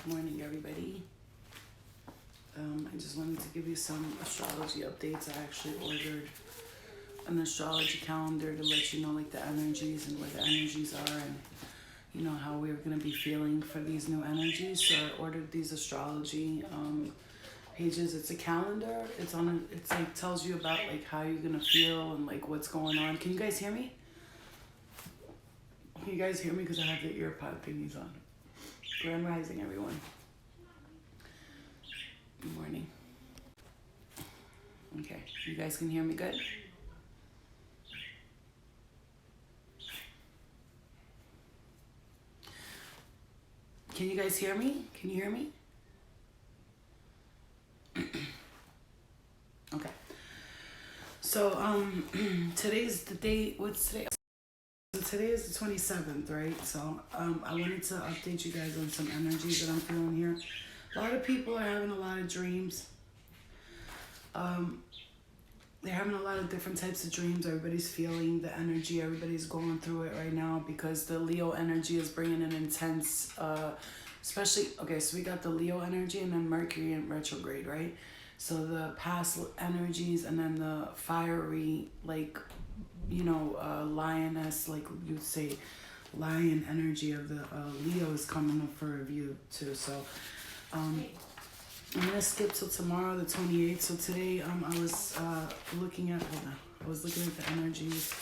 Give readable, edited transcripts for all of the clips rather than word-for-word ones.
Morning, everybody. I just wanted to give you some astrology updates. I actually ordered an astrology calendar to let you know like the energies and where the energies are and you know how we're going to be feeling for these new energies. So I ordered these astrology pages. It's a calendar. It's like tells you about like how you're going to feel and like what's going on. Can you guys hear me? Can you guys hear me? Because I have the earpod thingies on. Grand rising, everyone. Good morning. Okay, you guys can hear me good? Can you guys hear me? Can you hear me? Okay. So today's the date. What's today? So today is the 27th, right? So I wanted to update you guys on some energies that I'm feeling here. A lot of people are having a lot of dreams. They're having a lot of different types of dreams. Everybody's feeling the energy. Everybody's going through it right now because the Leo energy is bringing an intense, especially, okay, so we got the Leo energy and then Mercury in retrograde, right? So the past energies and then the fiery, like, you know, lioness, like you'd say, lion energy of the Leo is coming up for review too. So I'm gonna skip till tomorrow, the 28th. So today I was looking at the energies.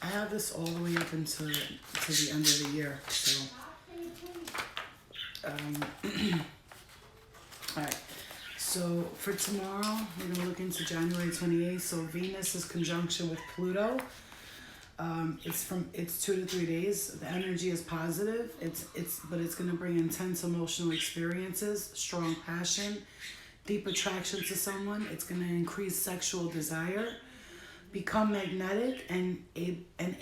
I have this all the way up until the end of the year. So all right. So for tomorrow, we're gonna look into January 28th. So Venus is conjunction with Pluto. It's 2 to 3 days. The energy is positive. But it's gonna bring intense emotional experiences, strong passion, deep attraction to someone. It's gonna increase sexual desire, become magnetic, and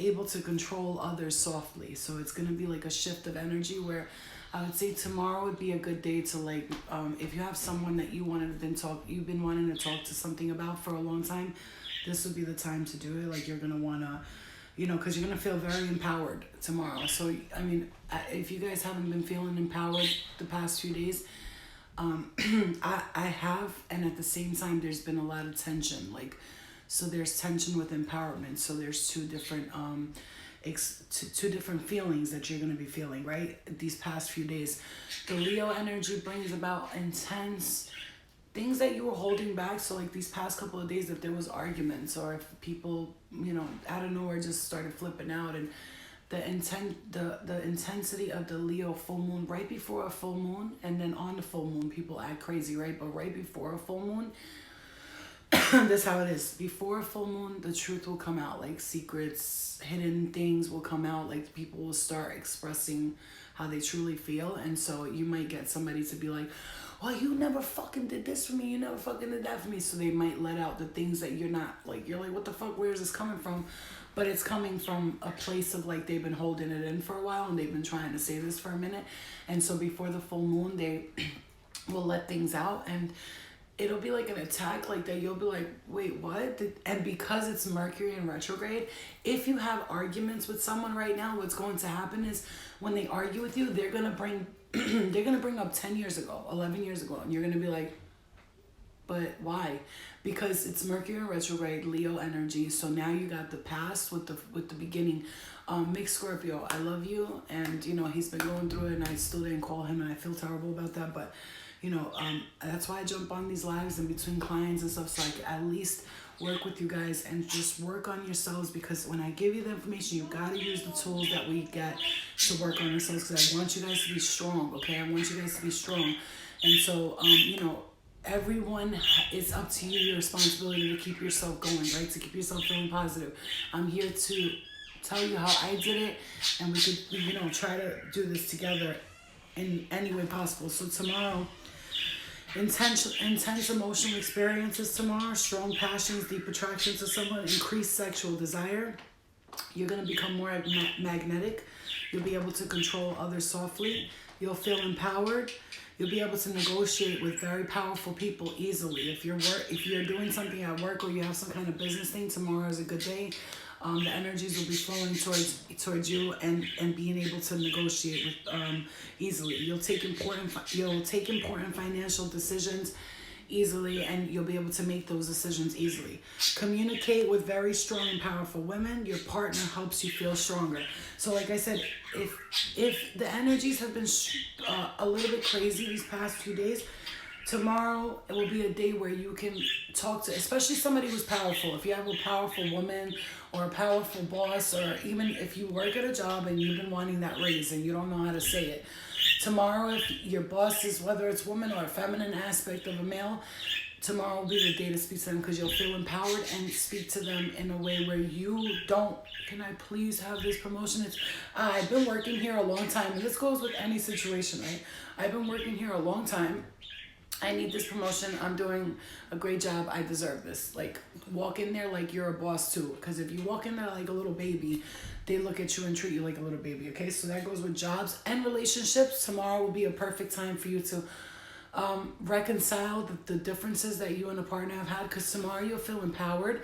able to control others softly. So it's gonna be like a shift of energy where I would say tomorrow would be a good day to like, if you have someone that you've been wanting to talk to something about for a long time, this would be the time to do it. Like you're gonna wanna, you know, because you're gonna feel very empowered tomorrow. So I mean, if you guys haven't been feeling empowered the past few days, I have, and at the same time, there's been a lot of tension. Like, so there's tension with empowerment. So there's two different feelings that you're going to be feeling, right? These past few days. The Leo energy brings about intense things that you were holding back. So like these past couple of days, if there was arguments or if people, you know, out of nowhere just started flipping out, and the intensity of the Leo full moon right before a full moon, and then on the full moon, people act crazy, right? But right before a full moon, that's how it is. Before a full moon, the truth will come out. Like secrets, hidden things will come out. Like people will start expressing how they truly feel. And so you might get somebody to be like, well, you never fucking did this for me. You never fucking did that for me. So they might let out the things that you're not, like, you're like, what the fuck, where is this coming from? But it's coming from a place of like, they've been holding it in for a while and they've been trying to say this for a minute. And so before the full moon, they will let things out, and it'll be like an attack like that. You'll be like, wait, what? And because it's Mercury in retrograde, if you have arguments with someone right now, what's going to happen is when they argue with you, they're going to bring up 10 years ago, 11 years ago. And you're going to be like, but why? Because it's Mercury in retrograde, Leo energy. So now you got the past with the beginning. Mixed Scorpio, I love you. And, you know, he's been going through it and I still didn't call him and I feel terrible about that. But you know, that's why I jump on these lives in between clients and stuff, so I can at least work with you guys and just work on yourselves, because when I give you the information, you got to use the tools that we get to work on yourselves, because I want you guys to be strong, okay? I want you guys to be strong. And so, you know, everyone, it's up to you, your responsibility to keep yourself going, right? To keep yourself feeling positive. I'm here to tell you how I did it, and we could, you know, try to do this together in any way possible. So tomorrow, intense emotional experiences tomorrow, strong passions, deep attraction to someone, increased sexual desire. You're going to become more magnetic. You'll be able to control others softly. You'll feel empowered. You'll be able to negotiate with very powerful people easily. If you're doing something at work or you have some kind of business thing, tomorrow is a good day. The energies will be flowing towards you, and being able to negotiate with easily. You'll take important financial decisions easily, and you'll be able to make those decisions easily. Communicate with very strong and powerful women. Your partner helps you feel stronger. So like I said, if the energies have been a little bit crazy these past few days, tomorrow it will be a day where you can talk to, especially somebody who's powerful. If you have a powerful woman or a powerful boss, or even if you work at a job and you've been wanting that raise and you don't know how to say it, tomorrow, if your boss is, whether it's woman or a feminine aspect of a male, tomorrow will be the day to speak to them, because you'll feel empowered and speak to them in a way where you don't, can I please have this promotion? I've been working here a long time, and this goes with any situation, right? I've been working here a long time. I need this promotion. I'm doing a great job. I deserve this. Like, walk in there like you're a boss too. Because if you walk in there like a little baby, they look at you and treat you like a little baby. Okay, so that goes with jobs and relationships. Tomorrow will be a perfect time for you to reconcile the differences that you and a partner have had. Because tomorrow you'll feel empowered.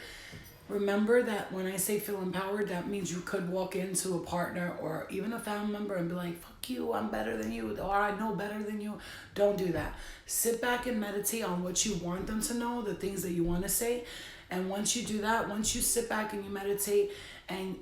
Remember that when I say feel empowered, that means you could walk into a partner or even a family member and be like, fuck you, I'm better than you, or I know better than you. Don't do that. Sit back and meditate on what you want them to know, the things that you want to say. And once you do that, once you sit back and you meditate and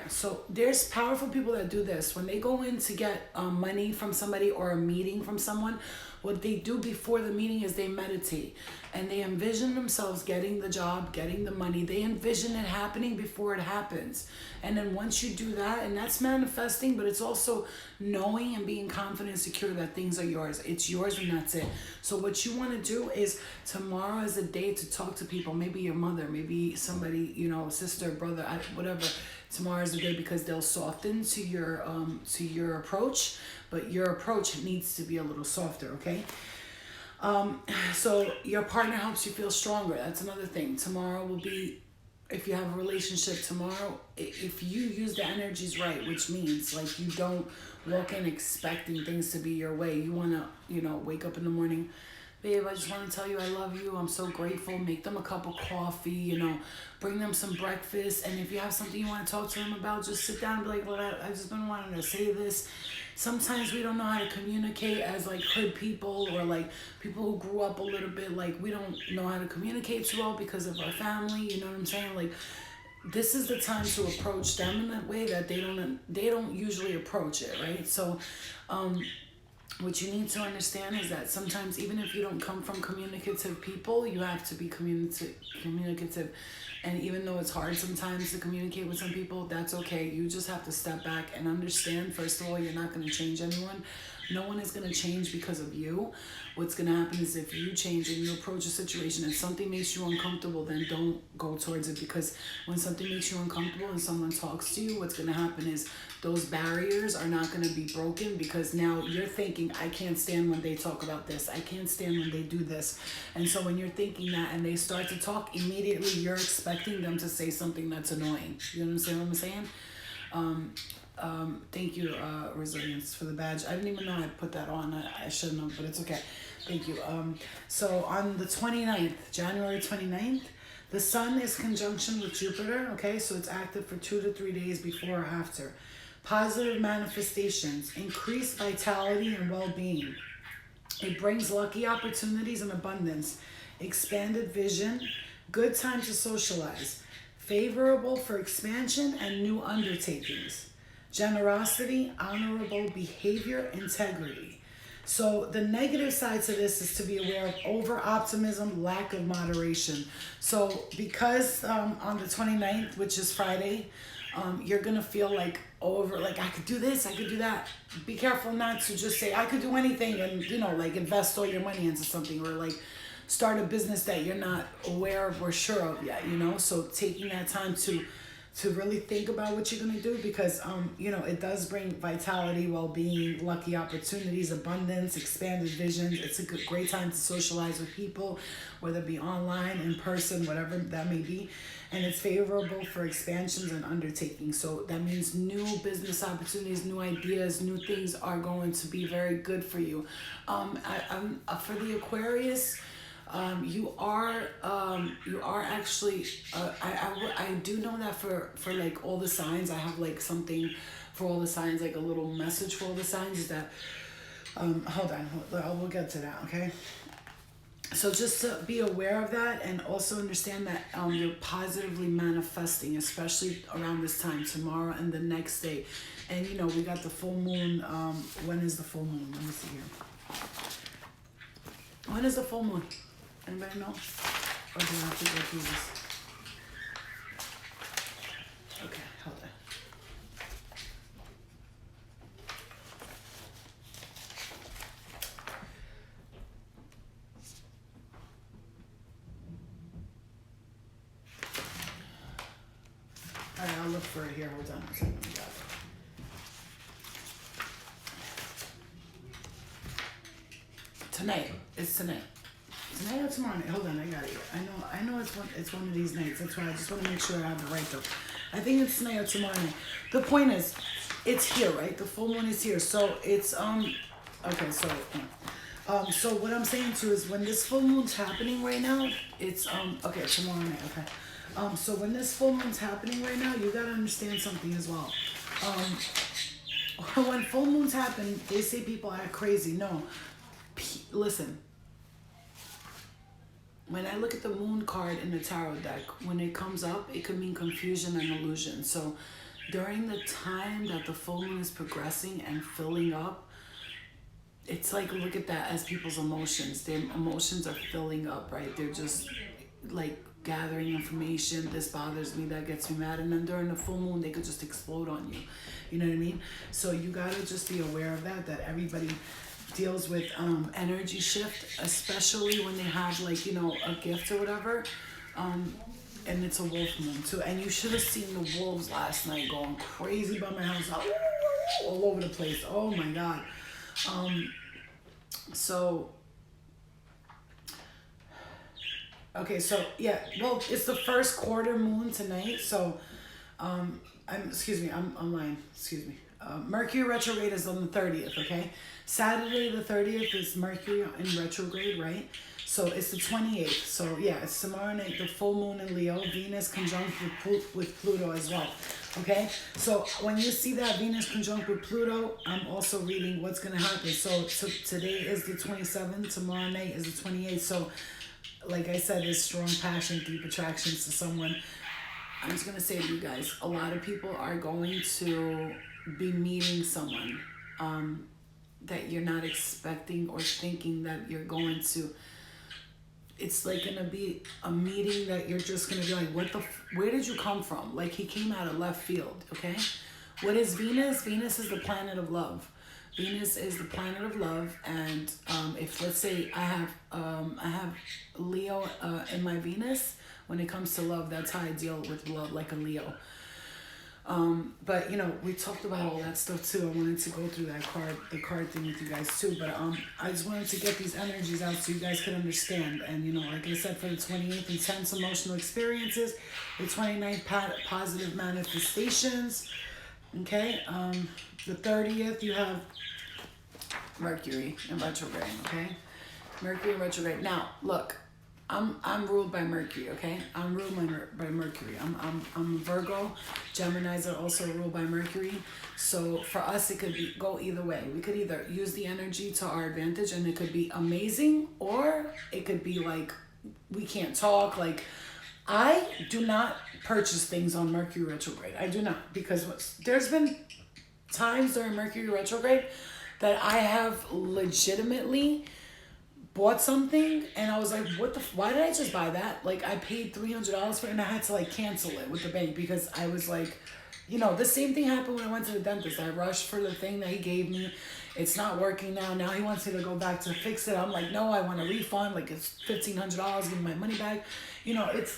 so there's powerful people that do this. When they go in to get money from somebody or a meeting from someone, what they do before the meeting is they meditate and they envision themselves getting the job, getting the money. They envision it happening before it happens. And then once you do that, and that's manifesting, but it's also knowing and being confident and secure that things are yours. It's yours and that's it. So what you want to do is, tomorrow is a day to talk to people, maybe your mother, maybe somebody, sister, brother, whatever. Tomorrow is the day, because they'll soften to your approach, but your approach needs to be a little softer, okay? So your partner helps you feel stronger. That's another thing. Tomorrow will be, if you have a relationship tomorrow, if you use the energies right, which means like you don't walk in expecting things to be your way. You want to, wake up in the morning, babe, I just want to tell you I love you. I'm so grateful. Make them a cup of coffee, bring them some breakfast. And if you have something you want to talk to them about, just sit down and be like, well, I've just been wanting to say this. Sometimes we don't know how to communicate as like hood people, or like people who grew up a little bit, like we don't know how to communicate too well because of our family. You know what I'm saying? Like, this is the time to approach them in that way that they don't usually approach it, right? So, what you need to understand is that sometimes, even if you don't come from communicative people, you have to be communicative. And even though it's hard sometimes to communicate with some people, that's okay. You just have to step back and understand, first of all, you're not going to change anyone. No one is going to change because of you. What's going to happen is, if you change and you approach a situation and something makes you uncomfortable, then don't go towards it. Because when something makes you uncomfortable and someone talks to you, what's going to happen is those barriers are not going to be broken, because now you're thinking, I can't stand when they talk about this. I can't stand when they do this. And so when you're thinking that and they start to talk, immediately you're expecting them to say something that's annoying. You understand what I'm saying? Thank you, Resilience, for the badge. I didn't even know I put that on. I shouldn't have, but it's okay. Thank you. So on the 29th, January 29th, the sun is conjunction with Jupiter, okay? So it's active for 2 to 3 days before or after. Positive manifestations, increased vitality and well-being. It brings lucky opportunities and abundance, expanded vision, good time to socialize, favorable for expansion and new undertakings. Generosity, honorable behavior, integrity. So the negative side to this is to be aware of over-optimism, lack of moderation. So because on the 29th, which is Friday, you're going to feel like I could do this, I could do that. Be careful not to just say, I could do anything and, like invest all your money into something, or like start a business that you're not aware of or sure of yet, So taking that time to really think about what you're going to do, because, it does bring vitality, well-being, lucky opportunities, abundance, expanded visions. It's a great time to socialize with people, whether it be online, in person, whatever that may be. And it's favorable for expansions and undertakings. So that means new business opportunities, new ideas, new things are going to be very good for you. For the Aquarius, You are actually, I do know that for like all the signs, I have like something for all the signs, like a little message for all the signs is that, hold on, we'll get to that, okay? So just to be aware of that and also understand that you're positively manifesting, especially around this time, tomorrow and the next day. And you know, we got the full moon. When is the full moon? Let me see here. When is the full moon? Anybody know? Or do I have to go through this? Okay, hold on. All right, I'll look for it here. Hold on a second. We got it. Tonight. It's tonight. Tonight or tomorrow night? Hold on, I got it here. I know it's one of these nights. That's why I just want to make sure I have it right though. I think it's tonight or tomorrow night. The point is, it's here, right? The full moon is here. So it's okay, so so what I'm saying too is when this full moon's happening right now, it's okay, tomorrow night, okay. So when this full moon's happening right now, you gotta understand something as well. When full moons happen, they say people act crazy. No. Listen, when I look at the moon card in the tarot deck, when it comes up, it could mean confusion and illusion. So during the time that the full moon is progressing and filling up, it's like, look at that as people's emotions. Their emotions are filling up, right? They're just like gathering information. This bothers me, that gets me mad. And then during the full moon, they could just explode on you. You know what I mean? So you gotta just be aware of that everybody deals with energy shift, especially when they have like, you know, a gift or whatever, and it's a wolf moon too. And you should have seen the wolves last night going crazy by my house, all over the place. Oh my god. So okay, so yeah, well, it's the first quarter moon tonight, so I'm lying, excuse me. Mercury retrograde is on the 30th, okay? Saturday the 30th is Mercury in retrograde, right? So it's the 28th. So yeah, it's tomorrow night, the full moon in Leo, Venus conjunct with Pluto as well, okay? So when you see that Venus conjunct with Pluto, I'm also reading what's going to happen. So today is the 27th, tomorrow night is the 28th. So like I said, there's strong passion, deep attractions to someone. I'm just going to say to you guys, a lot of people are going to be meeting someone that you're not expecting or thinking that you're going to. It's like going to be a meeting that you're just going to be like, where did you come from? Like, he came out of left field, okay? What is Venus? Venus is the planet of love. Venus is the planet of love, and if, let's say, I have Leo in my Venus, when it comes to love, that's how I deal with love, like a Leo. But you know, we talked about all that stuff too. I wanted to go through the card thing with you guys too. But I just wanted to get these energies out so you guys could understand. And you know, like I said, for the 28th, intense emotional experiences. The 29th, positive manifestations. Okay. The 30th, you have Mercury in retrograde. Okay. Mercury in retrograde. Now, look. I'm ruled by Mercury, okay? I'm ruled by Mercury. I'm Virgo. Geminis are also ruled by Mercury. So for us, it could go either way. We could either use the energy to our advantage and it could be amazing, or it could be like we can't talk. Like, I do not purchase things on Mercury retrograde. I do not, because there's been times during Mercury retrograde that I have legitimately bought something and I was like, why did I just buy that? Like, I paid $300 for it and I had to like cancel it with the bank because I was like, you know, the same thing happened when I went to the dentist. I rushed for the thing that he gave me. It's not working now. Now he wants me to go back to fix it. I'm like, no, I want a refund. Like, it's $1,500, give me my money back. You know, it's,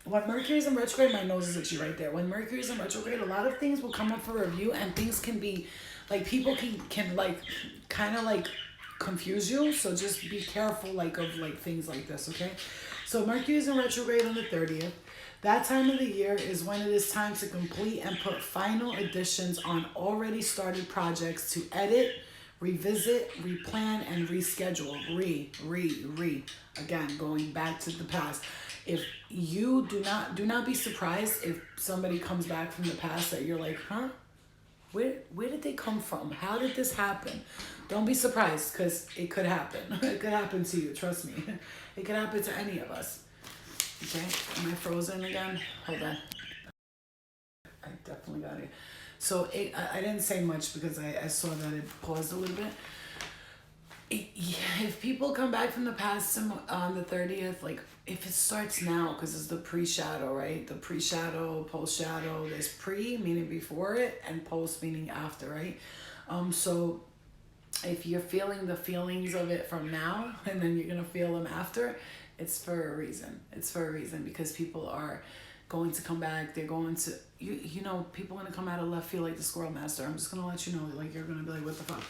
when Mercury's in retrograde, my nose is itchy right there. When Mercury's in retrograde, a lot of things will come up for review and things can be, like, people can like, kind of like, confuse you, so just be careful like of like things like this, okay? So Mercury is in retrograde on the 30th. That time of the year is when it is time to complete and put final additions on already started projects, to edit, revisit, replan, and reschedule. Again, going back to the past. If you do not be surprised if somebody comes back from the past that you're like, huh? Where did they come from? How did this happen? Don't be surprised, because it could happen. It could happen to you, trust me. It could happen to any of us. Okay, am I frozen again? Hold on. I definitely got it. So I didn't say much because I saw that it paused a little bit. If people come back from the past on the 30th, like if it starts now, because it's the pre-shadow, right? The pre-shadow, post-shadow, there's pre, meaning before it, and post, meaning after, right? So if you're feeling the feelings of it from now, and then you're going to feel them after, it's for a reason. It's for a reason, because people are going to come back. They're going to, you know, people are going to come out of left field like the Squirrel Master. I'm just going to let you know, like, you're going to be like, what the fuck?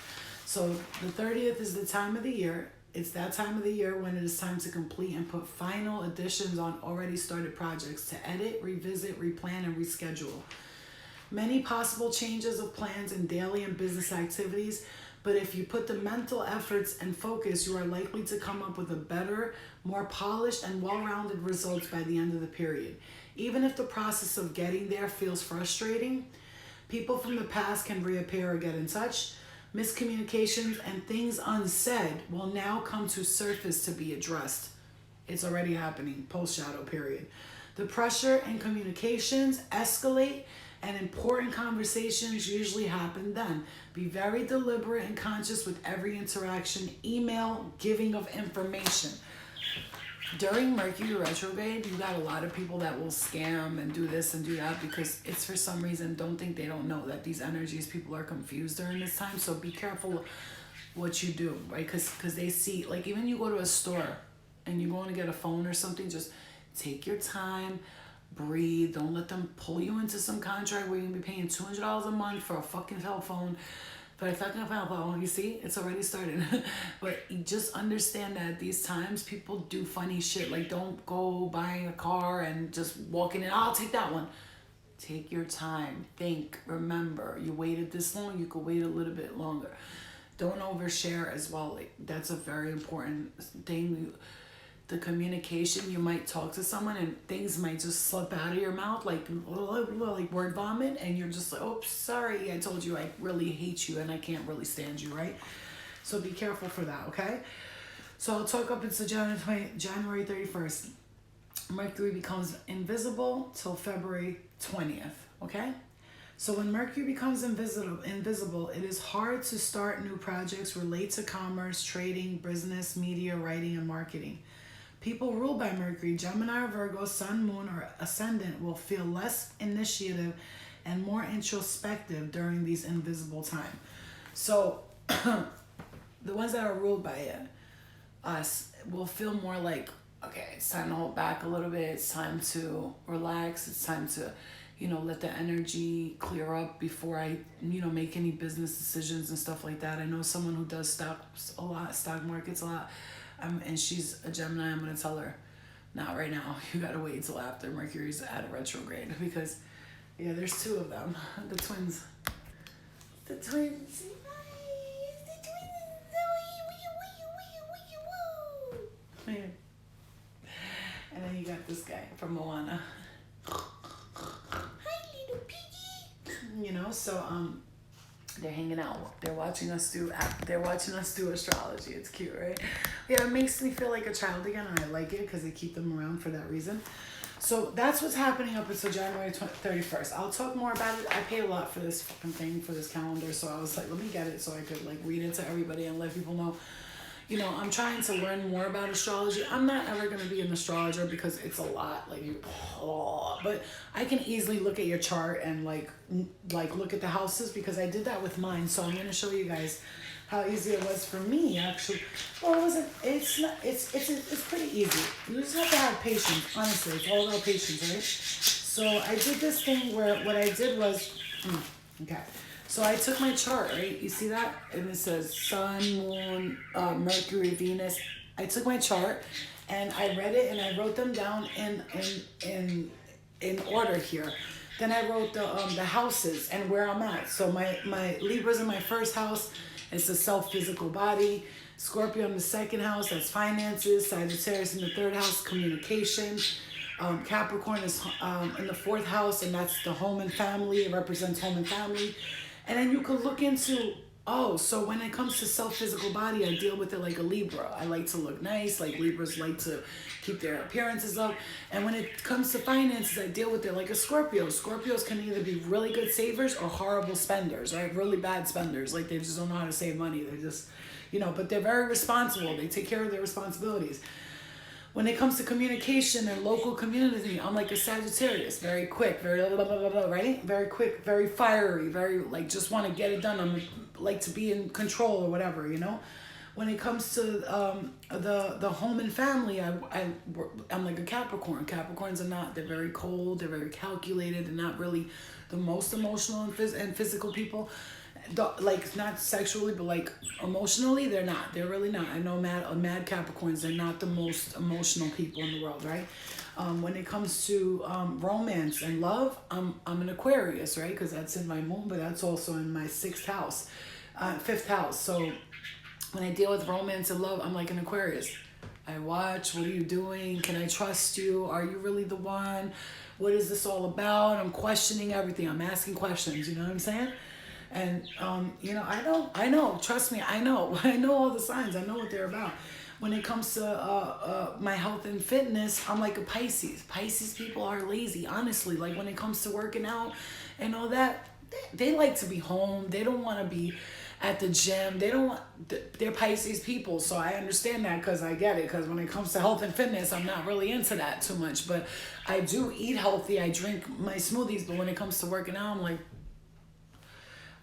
So the 30th is the time of the year. It's that time of the year when it is time to complete and put final additions on already started projects, to edit, revisit, replan, and reschedule. Many possible changes of plans in daily and business activities, but if you put the mental efforts and focus, you are likely to come up with a better, more polished, and well-rounded results by the end of the period. Even if the process of getting there feels frustrating, people from the past can reappear or get in touch. Miscommunications and things unsaid will now come to surface to be addressed. It's already happening, post-shadow period. The pressure in communications escalate, and important conversations usually happen then. Be very deliberate and conscious with every interaction, email, giving of information. During Mercury retrograde, you got a lot of people that will scam and do this and do that, because it's for some reason, don't think they don't know that these energies, people are confused during this time. So be careful what you do, right? Because they see, like, even you go to a store and you're going to get a phone or something, just take your time, breathe. Don't let them pull you into some contract where you're going to be paying $200 a month for a fucking cell phone. But if I can find out, you see, it's already started. But you just understand that at these times, people do funny shit. Like, don't go buying a car and just walking in, I'll take that one. Take your time. Think. Remember, you waited this long, you could wait a little bit longer. Don't overshare as well. Like, that's a very important thing. The communication, you might talk to someone and things might just slip out of your mouth like word vomit, and you're just like, oh, sorry, I told you I really hate you and I can't really stand you, right? So be careful for that, okay? So I'll talk up until January 31st. Mercury becomes invisible till February 20th, okay? So when Mercury becomes invisible, it is hard to start new projects relate to commerce, trading, business, media, writing, and marketing. People ruled by Mercury, Gemini or Virgo, Sun, Moon, or Ascendant will feel less initiative and more introspective during these invisible time. So the ones that are ruled by it, us, will feel more like, okay, it's time to hold back a little bit. It's time to relax. It's time to, let the energy clear up before I, make any business decisions and stuff like that. I know someone who does stocks a lot, stock markets a lot. And she's a Gemini. I'm going to tell her, not right now. You got to wait until after Mercury's at a retrograde, because, there's two of them. The twins. The twins. And then you got this guy from Moana. Hi, little piggy. So, they're hanging out. They're watching us do astrology. It's cute, right? Yeah, it makes me feel like a child again, and I like it because they keep them around for that reason. So that's what's happening up until January 31st. I'll talk more about it. I pay a lot for this fucking thing, for this calendar, so I was like, let me get it so I could read it to everybody and let people know. I'm trying to learn more about astrology. I'm not ever going to be an astrologer because it's a lot. But I can easily look at your chart and look at the houses, because I did that with mine. So I'm going to show you guys how easy it was for me, actually. Well, it wasn't. It's pretty easy. You just have to have patience. Honestly, it's all about patience, right? So I did this thing where what I did was, okay. So I took my chart, right? You see that? And it says Sun, Moon, Mercury, Venus. I took my chart and I read it and I wrote them down in order here. Then I wrote the houses and where I'm at. So my Libra's in my first house, It's the self-physical body. Scorpio in the second house, that's finances. Sagittarius in the third house, communication. Capricorn is in the fourth house, and that's the home and family. It represents home and family. And then you could look into, oh, so when it comes to self-physical body, I deal with it like a Libra. I like to look nice. Like Libras like to keep their appearances up. And when it comes to finances, I deal with it like a Scorpio. Scorpios can either be really good savers or horrible spenders, right? Really bad spenders. Like they just don't know how to save money. They just, but they're very responsible. They take care of their responsibilities. When it comes to communication and local community, I'm like a Sagittarius. Very quick, very blah, blah, blah, blah, right? Very quick, very fiery, very like just want to get it done. I'm like to be in control or whatever, When it comes to the home and family, I'm like a Capricorn. Capricorns are not, they're very cold, they're very calculated, they're not really the most emotional and physical people. Like not sexually, but like emotionally, they're not. They're really not. I know mad Capricorns, they're not the most emotional people in the world, right? When it comes to romance and love, I'm an Aquarius, right? Because that's in my moon, but that's also in my fifth house. So when I deal with romance and love, I'm like an Aquarius. I watch, what are you doing? Can I trust you? Are you really the one? What is this all about? I'm questioning everything. I'm asking questions, you know what I'm saying? And, I know, trust me, I know all the signs. I know what they're about. When it comes to my health and fitness, I'm like a Pisces. Pisces people are lazy, honestly. Like when it comes to working out and all that, they like to be home. They don't want to be at the gym. They're Pisces people. So I understand that because I get it. Because when it comes to health and fitness, I'm not really into that too much. But I do eat healthy. I drink my smoothies. But when it comes to working out, I'm like,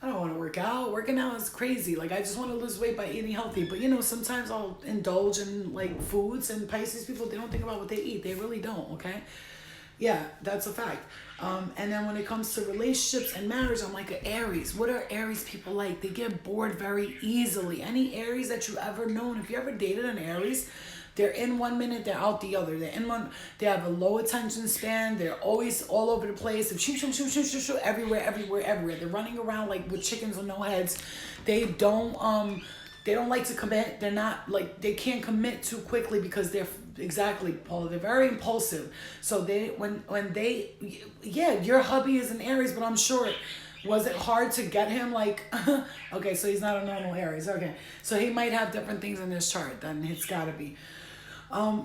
I don't want to work out. Working out is crazy. Like, I just want to lose weight by eating healthy. But, sometimes I'll indulge in, like, foods. And Pisces people, they don't think about what they eat. They really don't, okay? Yeah, that's a fact. And then when it comes to relationships and marriage, I'm like an Aries. What are Aries people like? They get bored very easily. Any Aries that you ever known, if you ever dated an Aries, they're in 1 minute, they're out the other. They have a low attention span. They're always all over the place. They shoot, everywhere. They're running around like with chickens with no heads. They don't like to commit. They're not like, they can't commit too quickly because they're exactly, Paula. They're very impulsive. So your hubby is an Aries, but I'm sure was it hard to get him? Like, okay, so he's not a normal Aries. Okay, so he might have different things in his chart. Then it's got to be.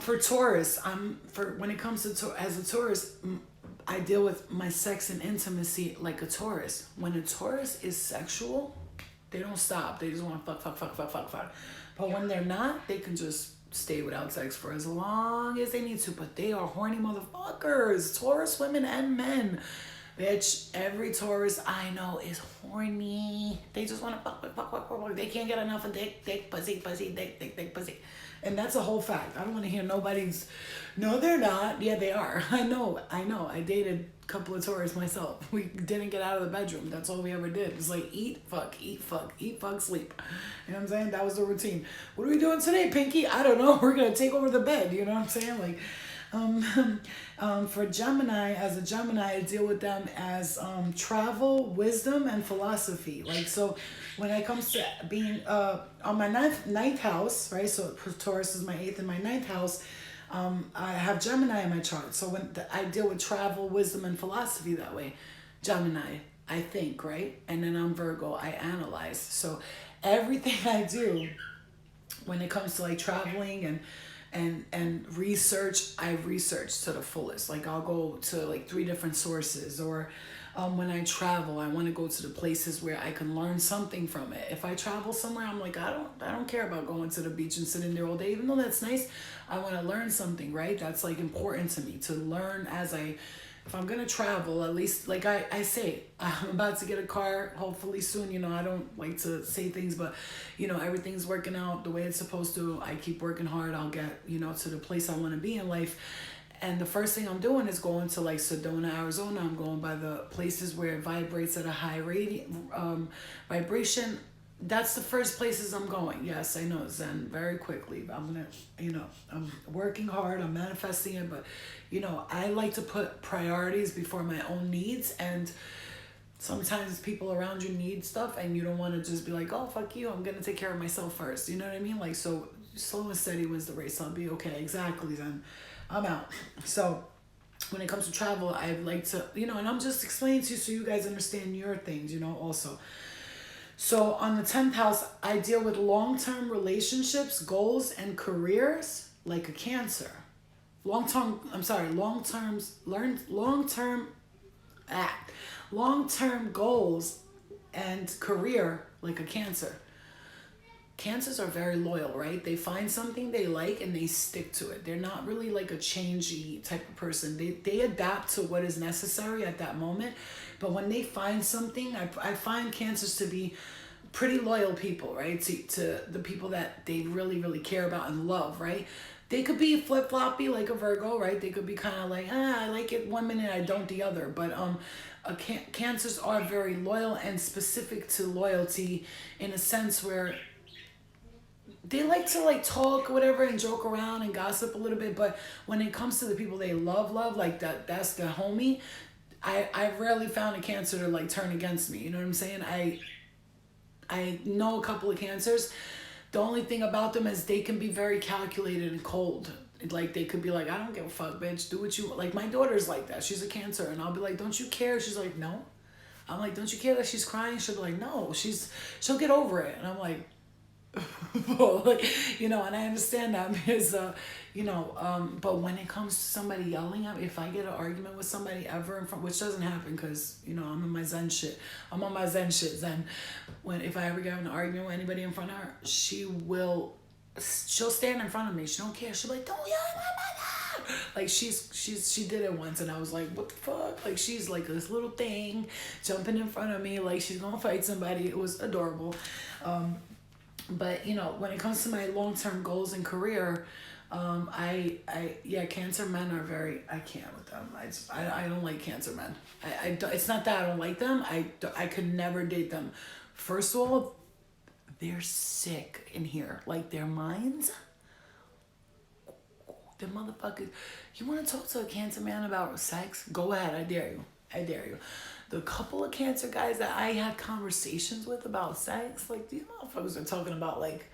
For Taurus, when it comes to as a Taurus, I deal with my sex and intimacy like a Taurus. When a Taurus is sexual, they don't stop. They just want to fuck. But when they're not, they can just stay without sex for as long as they need to. But they are horny motherfuckers. Taurus women and men. Bitch, every Taurus I know is horny. They just want to fuck. They can't get enough of dick, pussy, dick, pussy. And that's a whole fact. I don't want to hear nobody's, no, they're not. Yeah, they are. I know. I dated a couple of Taurus myself. We didn't get out of the bedroom. That's all we ever did. It's like eat, fuck, sleep. You know what I'm saying? That was the routine. What are we doing today, Pinky? I don't know. We're going to take over the bed. You know what I'm saying? Like, for Gemini, as a Gemini, I deal with them as travel, wisdom, and philosophy. Like, so when it comes to being on my ninth house, right? So Taurus is my 8th and my 9th house. I have Gemini in my chart. So when I deal with travel, wisdom, and philosophy that way. Gemini, I think, right? And then I'm Virgo, I analyze. So everything I do when it comes to like traveling and research, I research to the fullest. Like I'll go to like 3 different sources, or when I travel, I want to go to the places where I can learn something from it. If I travel somewhere, I'm like, I don't care about going to the beach and sitting there all day, even though that's nice. I want to learn something, right? That's like important to me to learn if I'm going to travel, at least like I say, I'm about to get a car, hopefully soon. I don't like to say things, but everything's working out the way it's supposed to. I keep working hard. I'll get, to the place I want to be in life. And the first thing I'm doing is going to like Sedona, Arizona. I'm going by the places where it vibrates at a high vibration. That's the first places I'm going. Yes, I know, Zen, very quickly. I'm I'm working hard. I'm manifesting it. But, I like to put priorities before my own needs. And sometimes people around you need stuff and you don't want to just be like, oh, fuck you, I'm gonna take care of myself first. You know what I mean? Like, so slow and steady wins the race. I'll be okay. Exactly. Then I'm out. So when it comes to travel, I like to, and I'm just explaining to you so you guys understand your things, also. So on the 10th house, I deal with long-term relationships, goals, and careers like a Cancer. Long-term goals and career like a Cancer. Cancers are very loyal, right? They find something they like and they stick to it. They're not really like a changey type of person. They adapt to what is necessary at that moment. But when they find something, I find Cancers to be pretty loyal people, right? To the people that they really, really care about and love, right? They could be flip-floppy like a Virgo, right? They could be kind of like, I like it one minute, I don't the other. But Cancers are very loyal and specific to loyalty in a sense where they like to like talk or whatever and joke around and gossip a little bit, but when it comes to the people they love like that's the homie, I rarely found a Cancer to like turn against me. You know what I'm saying? I know a couple of Cancers. The only thing about them is they can be very calculated and cold. Like they could be like, I don't give a fuck, bitch. Do what you like. My daughter's like that. She's a Cancer, and I'll be like, don't you care? She's like, no. I'm like, don't you care that she's crying? She'll be like, no. She'll get over it, and I'm like. And I understand that because but when it comes to somebody yelling at me, if I get an argument with somebody ever in front, which doesn't happen because I'm in my Zen shit, I'm on my Zen shit. Then if I ever get in an argument with anybody in front of her, she'll stand in front of me. She don't care. She'll be like, don't yell at my mother. Like she did it once, and I was like, what the fuck? Like she's like this little thing jumping in front of me, like she's gonna fight somebody. It was adorable. But when it comes to my long-term goals and career, Cancer men are very, I can't with them. I don't like Cancer men. It's not that I don't like them. I could never date them. First of all, they're sick in here. Like their minds, they're motherfuckers. You want to talk to a Cancer man about sex? Go ahead. I dare you. The couple of Cancer guys that I had conversations with about sex, like these motherfuckers are talking about like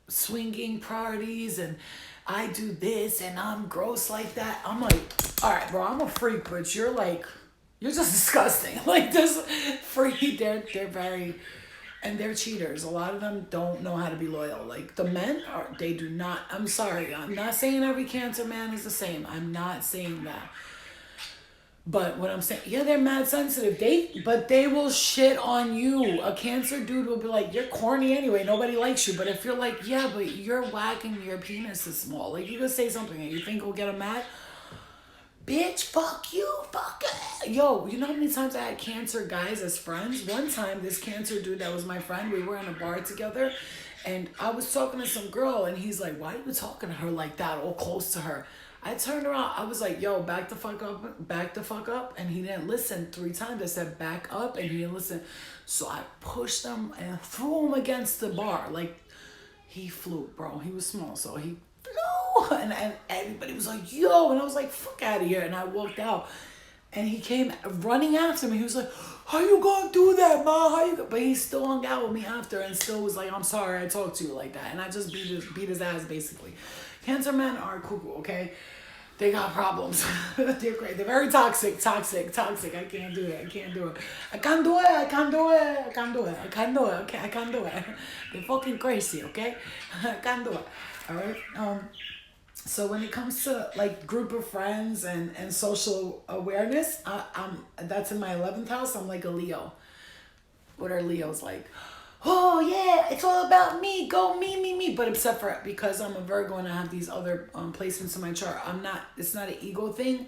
swinging parties and I do this and I'm gross like that. I'm like, all right, bro, I'm a freak, but you're just disgusting. Like this freak, they're very, and they're cheaters. A lot of them don't know how to be loyal. Like the men they do not. I'm sorry. I'm not saying every Cancer man is the same. I'm not saying that. But what I'm saying, they're mad sensitive. But they will shit on you. A Cancer dude will be like, you're corny anyway. Nobody likes you. But if you're like, yeah, but you're whack and your penis is small. Like, you could say something and you think we'll get them mad? Bitch, fuck you. Fuck it. Yo, you know how many times I had Cancer guys as friends? One time, this Cancer dude that was my friend, we were in a bar together. And I was talking to some girl. And he's like, why are you talking to her like that, all close to her? I turned around. I was like, yo, back the fuck up. And he didn't listen 3 times. I said, back up. And he didn't listen. So I pushed him and threw him against the bar. Like, he flew, bro. He was small. So he flew. And everybody was like, yo. And I was like, fuck out of here. And I walked out. And he came running after me. He was like, how you gonna do that, ma? But he still hung out with me after and still was like, I'm sorry I talked to you like that. And I just beat his ass, basically. Cancer men are cuckoo, okay? They got problems. They're great. They're very toxic. I can't do it. I can't do it. They're fucking crazy, okay? I can't do it. All right? So when it comes to like group of friends and social awareness, that's in my 11th house. I'm like a Leo. What are Leos like? Oh yeah, it's all about me. Go me. But except for because I'm a Virgo and I have these other placements in my chart, it's not an ego thing.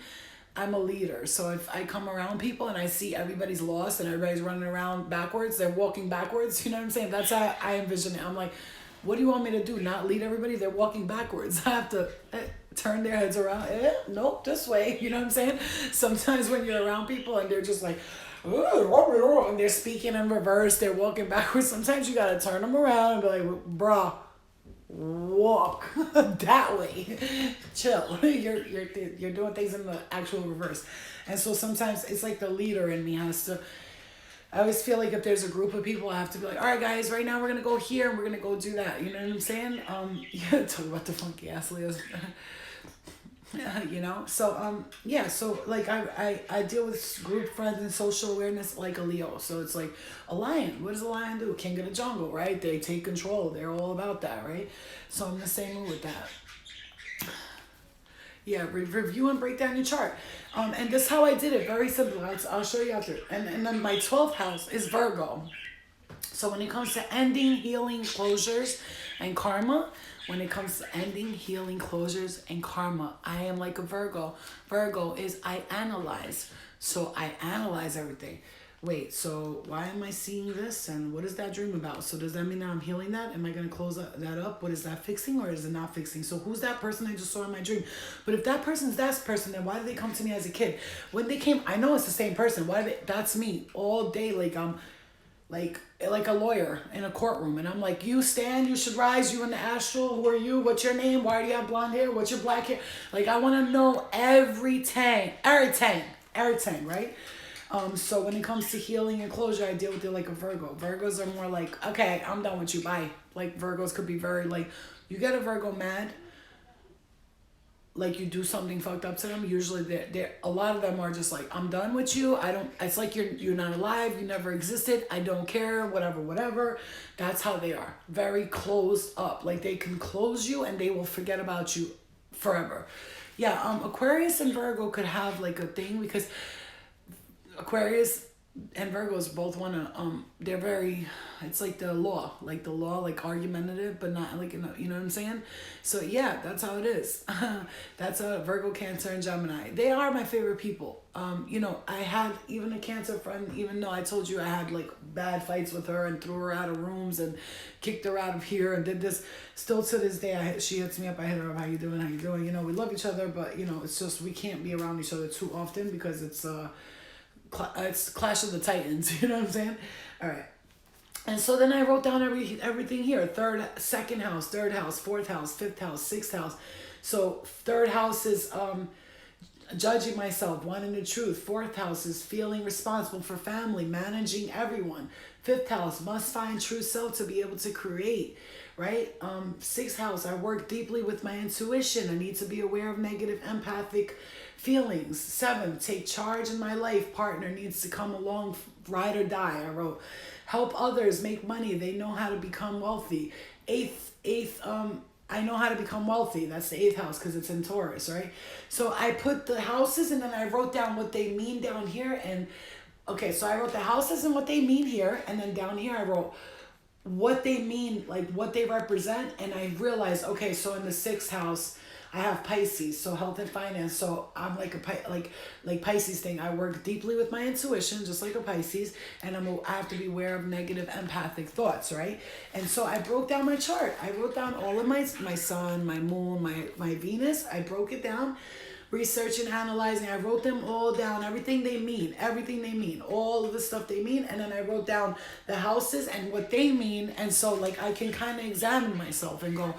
I'm a leader. So if I come around people and I see everybody's lost and everybody's running around backwards, they're walking backwards. You know what I'm saying? That's how I envision it. I'm like, what do you want me to do? Not lead everybody? They're walking backwards. I have to turn their heads around. Nope, this way. You know what I'm saying? Sometimes when you're around people and they're just like, and they're speaking in reverse, they're walking backwards. Sometimes you gotta turn them around and be like, bruh, walk that way. Chill. You're doing things in the actual reverse. And so sometimes it's like the leader in me has to. I always feel like if there's a group of people, I have to be like, all right, guys, right now we're gonna go here and we're gonna go do that. You know what I'm saying? Yeah, talk about the funky ass Leos. You know, so yeah, so like I deal with group friends and social awareness like a Leo. So it's like a lion. What does a lion do? King of the jungle, right? They take control. They're all about that, right? So I'm the same with that. Yeah, review and break down your chart. And this is how I did it. Very simple. I'll show you after. And then my 12th house is Virgo. So when it comes to ending, healing, closures, and karma, when it comes to ending, healing, closures, and karma, I am like a Virgo. Virgo is I analyze. So I analyze everything. Wait, so why am I seeing this? And what is that dream about? So does that mean that I'm healing that? Am I going to close that up? What is that fixing or is it not fixing? So who's that person I just saw in my dream? But if that person's that person, then why did they come to me as a kid? When they came, I know it's the same person. That's me all day. Like I'm like a lawyer in a courtroom. And I'm like, you stand, you should rise, you in the astral. Who are you? What's your name? Why do you have blonde hair? What's your black hair? Like I want to know everything, right? So when it comes to healing and closure, I deal with it like a Virgo. Virgos are more like, okay, I'm done with you, bye. Like Virgos could be very like, you get a Virgo mad, like you do something fucked up to them. Usually they're a lot of them are just like, I'm done with you. It's like you're not alive. You never existed. I don't care, whatever. That's how they are. Very closed up. Like they can close you and they will forget about you forever. Yeah. Aquarius and Virgo could have like a thing because Aquarius and Virgos both want to, they're very, it's like like argumentative, but not like, you know what I'm saying? So yeah, that's how it is. That's a Virgo, Cancer, and Gemini. They are my favorite people. You know, I had even a Cancer friend, even though I told you I had like bad fights with her and threw her out of rooms and kicked her out of here and did this. Still to this day, she hits me up, I hit her up, how you doing? You know, we love each other, but you know, it's just, we can't be around each other too often because it's Clash of the Titans, you know what I'm saying? All right. And so then I wrote down everything here. Second house, third house, fourth house, fifth house, sixth house. So third house is judging myself, wanting the truth. Fourth house is feeling responsible for family, managing everyone. Fifth house, must find true self to be able to create, right? Sixth house, I work deeply with my intuition. I need to be aware of negative empathic feelings. 7, take charge in my life. Partner needs to come along, ride or die. I wrote, help others make money. They know how to become wealthy. Eighth, I know how to become wealthy. That's the 8th house because it's in Taurus, right? So I put the houses and then I wrote down what they mean down here. And okay, so I wrote the houses and what they mean here. And then down here I wrote what they mean, like what they represent. And I realized, okay, so in the 6th house, I have Pisces, so health and finance. So I'm like like Pisces thing. I work deeply with my intuition, just like a Pisces, and I have to be aware of negative empathic thoughts, right? And so I broke down my chart. I wrote down all of my sun, my moon, my Venus. I broke it down, researching, analyzing. I wrote them all down, everything they mean, all of the stuff they mean, and then I wrote down the houses and what they mean, and so like I can kind of examine myself and go,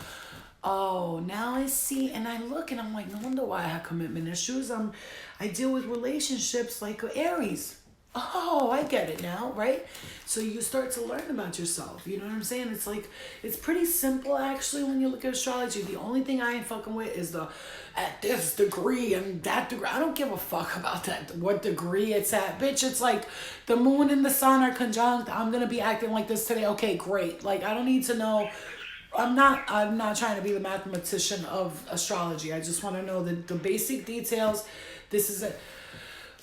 oh, now I see, and I look, and I'm like, no wonder why I have commitment issues. I deal with relationships like Aries. Oh, I get it now, right? So you start to learn about yourself. You know what I'm saying? It's like, it's pretty simple, actually, when you look at astrology. The only thing I ain't fucking with is at this degree and that degree. I don't give a fuck about that, what degree it's at. Bitch, it's like the moon and the sun are conjunct. I'm going to be acting like this today. Okay, great. Like, I don't need to know. I'm not trying to be the mathematician of astrology. I just want to know the basic details. This is it.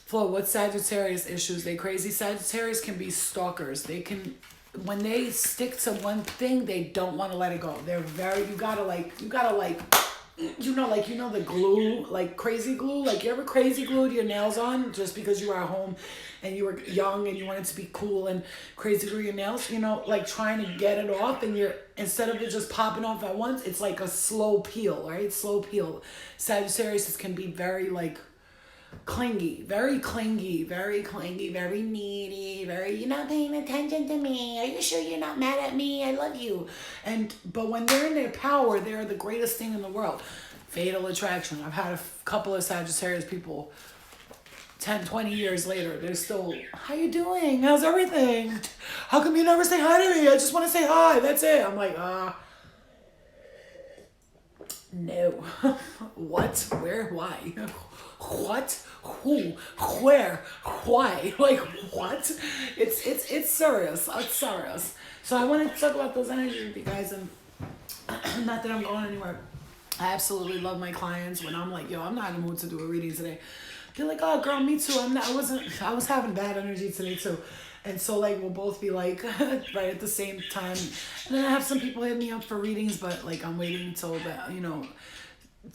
Flo, what Sagittarius issues? They crazy. Sagittarius can be stalkers. They can, when they stick to one thing, they don't want to let it go. They're very, you gotta the glue, like crazy glue. Like you ever crazy glued your nails on just because you were at home and you were young and you wanted to be cool and crazy glue your nails, you know, like trying to get it off, and instead of it just popping off at once, it's like a slow peel, right? Slow peel. Sagittarius can be very like, clingy, very needy, very, you're not paying attention to me. Are you sure you're not mad at me? I love you. But when they're in their power, they're the greatest thing in the world. Fatal attraction. I've had a couple of Sagittarius people 10, 20 years later, they're still, how you doing? How's everything? How come you never say hi to me? I just want to say hi. That's it. I'm like, no. What? Where? Why? What? Who? Where? Why? Like, what? It's serious. It's serious. So I want to talk about those energies with you guys, and not that I'm going anywhere. I absolutely love my clients when I'm like, yo, I'm not in the mood to do a reading today. They're like, oh, girl, me too. I was having bad energy today too. And so, like, we'll both be like, right at the same time. And then I have some people hit me up for readings, but, like, I'm waiting until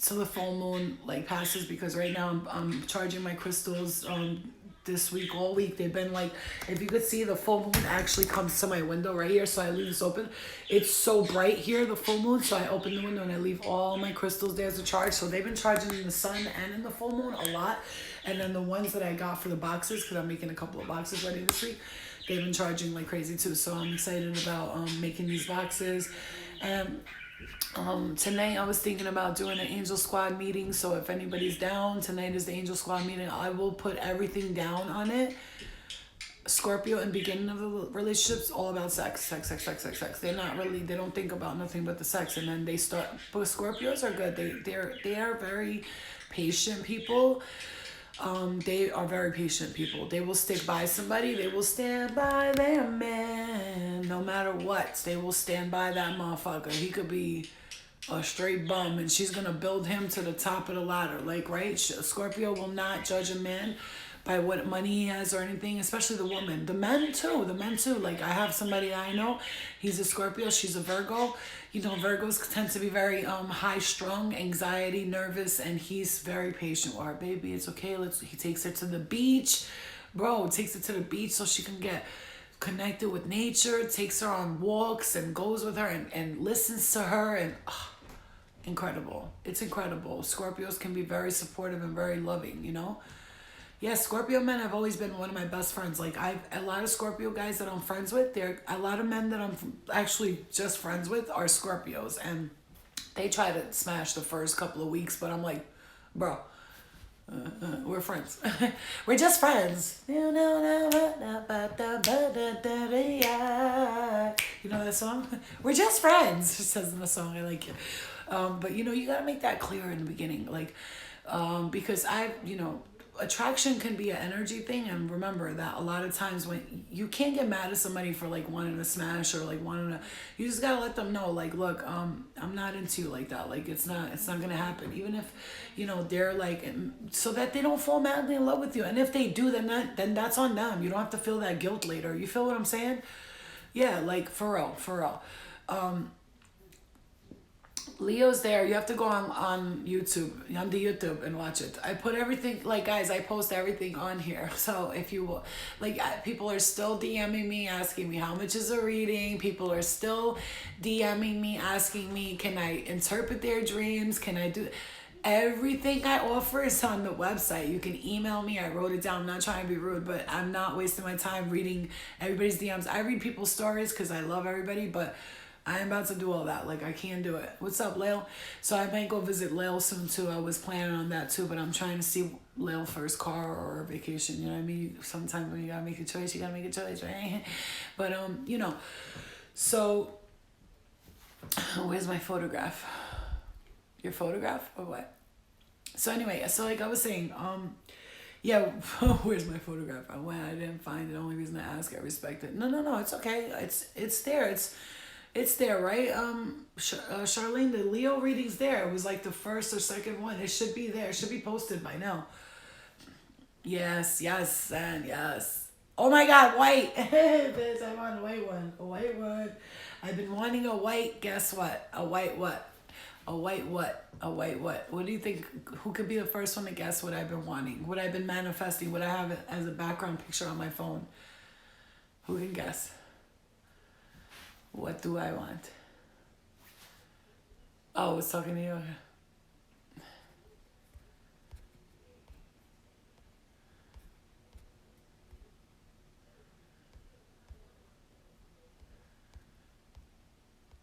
till the full moon, like, passes, because right now I'm charging my crystals this week, all week. They've been, like, if you could see, the full moon actually comes to my window right here, so I leave this open. It's so bright here, the full moon, so I open the window and I leave all my crystals there to charge. So they've been charging in the sun and in the full moon a lot. And then the ones that I got for the boxes, because I'm making a couple of boxes ready this week, they've been charging like crazy too. So I'm excited about making these boxes. And tonight I was thinking about doing an Angel Squad meeting. So if anybody's down, tonight is the Angel Squad meeting. I will put everything down on it. Scorpio in beginning of the relationships, all about sex. They're not really, they don't think about nothing but the sex. And then they start, but Scorpios are good. They are very patient people. They are very patient people. They will stick by somebody. They will stand by their man no matter what. They will stand by that motherfucker. He could be a straight bum, and she's gonna build him to the top of the ladder. Like, right? Scorpio will not judge a man by what money he has or anything, especially the woman. The men too. Like, I have somebody I know, he's a Scorpio, she's a Virgo. You know, Virgos tend to be very high strung, anxiety, nervous, and he's very patient with her. Baby, it's okay. He takes her to the beach. Bro, takes her to the beach so she can get connected with nature, takes her on walks and goes with her and listens to her, and incredible. It's incredible. Scorpios can be very supportive and very loving, you know? Yeah, Scorpio men have always been one of my best friends. Like, a lot of Scorpio guys that I'm friends with, a lot of men that I'm actually just friends with are Scorpios. And they try to smash the first couple of weeks, but I'm like, bro, we're friends. We're just friends. You know that song? We're just friends, it says in the song. I like it. But, you got to make that clear in the beginning. Like, because attraction can be an energy thing, and remember that a lot of times when you can't get mad at somebody for like wanting to smash or like wanting to, you just gotta let them know, like, look, I'm not into you like that. Like, it's not gonna happen. Even if they're like, so that they don't fall madly in love with you. And if they do, then that's on them. You don't have to feel that guilt later. You feel what I'm saying? Yeah, like, for real. Leo's there. You have to go on YouTube, on the YouTube, and watch it. I put everything, like, guys, I post everything on here. So if you will, like, people are still DMing me, asking me how much is a reading. People are still DMing me, asking me, can I interpret their dreams? Can I do everything I offer is on the website. You can email me. I wrote it down. I'm not trying to be rude, but I'm not wasting my time reading everybody's DMs. I read people's stories because I love everybody, but I'm about to do all that. Like, I can't do it. What's up, Leo? So I might go visit Leo soon, too. I was planning on that, too, but I'm trying to see Leo for his car or vacation. You know what I mean? Sometimes when you gotta make a choice, right? But, so, where's my photograph? Your photograph or what? So anyway, so like I was saying, yeah, where's my photograph? I didn't find it. The only reason I ask, I respect it. No, it's okay. It's there. It's there, right? Charlene, the Leo reading's there. It was like the first or second one. It should be there. It should be posted by now. Yes, and yes. Oh my God, white. Bitch, I want a white one. A white one. I've been wanting a white, guess what? A white what? A white what? A white what? What do you think? Who could be the first one to guess what I've been wanting? What I've been manifesting? What I have as a background picture on my phone? Who can guess? What do I want? Oh, I was talking to you.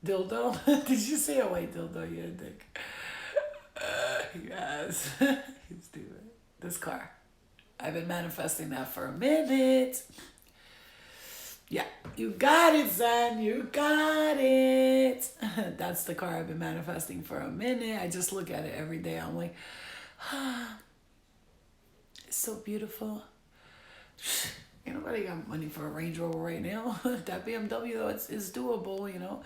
Dildo? Did you say a white dildo? You're a dick. Yes. He's stupid. This car. I've been manifesting that for a minute. Yeah, you got it, son. You got it. That's the car I've been manifesting for a minute. I just look at it every day. I'm like, it's so beautiful. Ain't nobody got money for a Range Rover right now. That BMW, though, it's doable, you know.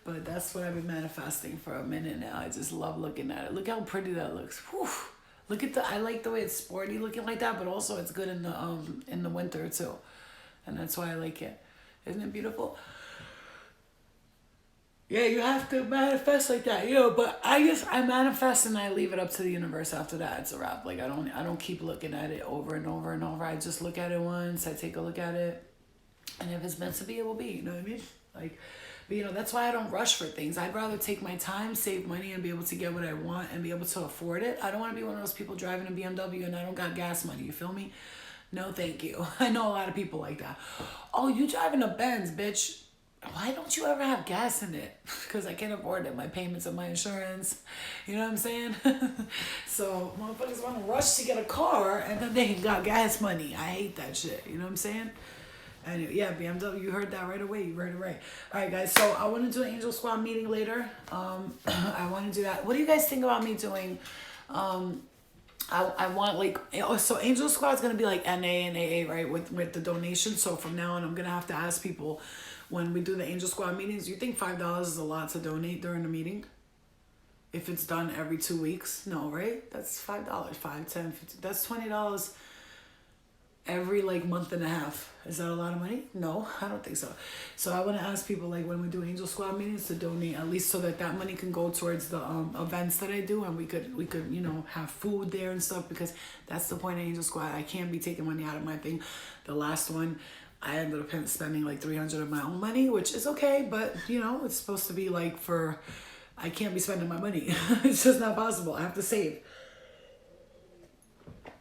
But that's what I've been manifesting for a minute now. I just love looking at it. Look how pretty that looks. Whew. Look at I like the way it's sporty looking like that, but also it's good in the winter too. And that's why I like it. Isn't it beautiful? Yeah, you have to manifest like that, you know. But I manifest and I leave it up to the universe. After that, it's a wrap. Like I don't keep looking at it over and over and over. I just look at it once. I take a look at it, and if it's meant to be, it will be. You know what I mean? Like, but you know, that's why I don't rush for things. I'd rather take my time, save money, and be able to get what I want and be able to afford it. I don't want to be one of those people driving a BMW and I don't got gas money. You feel me? No, thank you. I know a lot of people like that. Oh, you driving a Benz, bitch. Why don't you ever have gas in it? Because I can't afford it. My payments and my insurance. You know what I'm saying? So motherfuckers want to rush to get a car and then they ain't got gas money. I hate that shit. You know what I'm saying? Anyway, yeah, BMW, you heard that right away. You heard it right. All right, guys. So I want to do an Angel Squad meeting later. I want to do that. What do you guys think about me doing? I want like, so Angel Squad's going to be like NA and AA, right? With the donation. So from now on, I'm going to have to ask people when we do the Angel Squad meetings, you think $5 is a lot to donate during the meeting? If it's done every 2 weeks? No, right? That's $5, $5, $10, $15. That's $20 every like month and a half. Is that a lot of money? No, I don't think so. So I want to ask people like when we do Angel Squad meetings to donate at least so that money can go towards the events that I do, and we could you know have food there and stuff, because that's the point of Angel Squad. I can't be taking money out of my thing. The last one, I ended up spending like $300 of my own money, which is okay, but you know it's supposed to be like for. I can't be spending my money. It's just not possible. I have to save.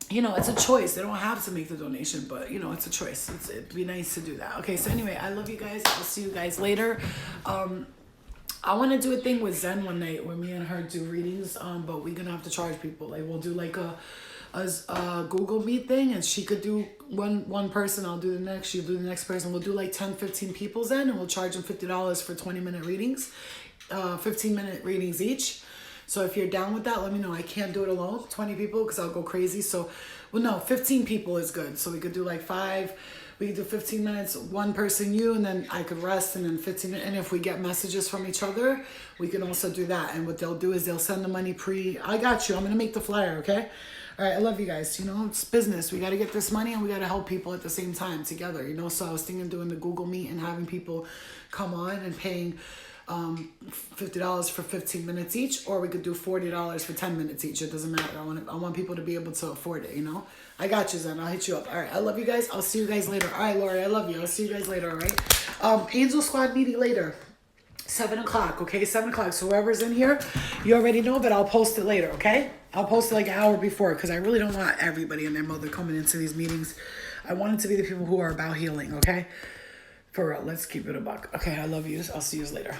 You know, it's a choice. They don't have to make the donation, but, you know, it's a choice. It'd be nice to do that. Okay, so anyway, I love you guys. I'll see you guys later. I want to do a thing with Zen one night where me and her do readings, but we're going to have to charge people. Like, we'll do like a Google Meet thing, and she could do one person, I'll do the next, she'll do the next person. We'll do like 10, 15 people Zen, and we'll charge them $50 for 20-minute readings, 15-minute readings each. So if you're down with that, let me know. I can't do it alone, 20 people, because I'll go crazy. So, well, no, 15 people is good. So we could do like 5. We could do 15 minutes, one person, you, and then I could rest, and then 15 minutes. And if we get messages from each other, we can also do that. And what they'll do is they'll send the money I got you. I'm going to make the flyer, okay? All right, I love you guys. You know, it's business. We got to get this money, and we got to help people at the same time together, you know? So I was thinking of doing the Google Meet and having people come on and paying $50 for 15 minutes each, or we could do $40 for 10 minutes each. It doesn't matter. I want people to be able to afford it, you know? I got you, Zen. I'll hit you up. All right, I love you guys. I'll see you guys later. All right, Lori, I love you. I'll see you guys later, all right? Angel Squad meeting later. 7 o'clock, okay? 7 o'clock. So whoever's in here, you already know, but I'll post it later, okay? I'll post it like an hour before, because I really don't want everybody and their mother coming into these meetings. I want it to be the people who are about healing, okay? For real, let's keep it a buck. Okay, I love you. I'll see you later.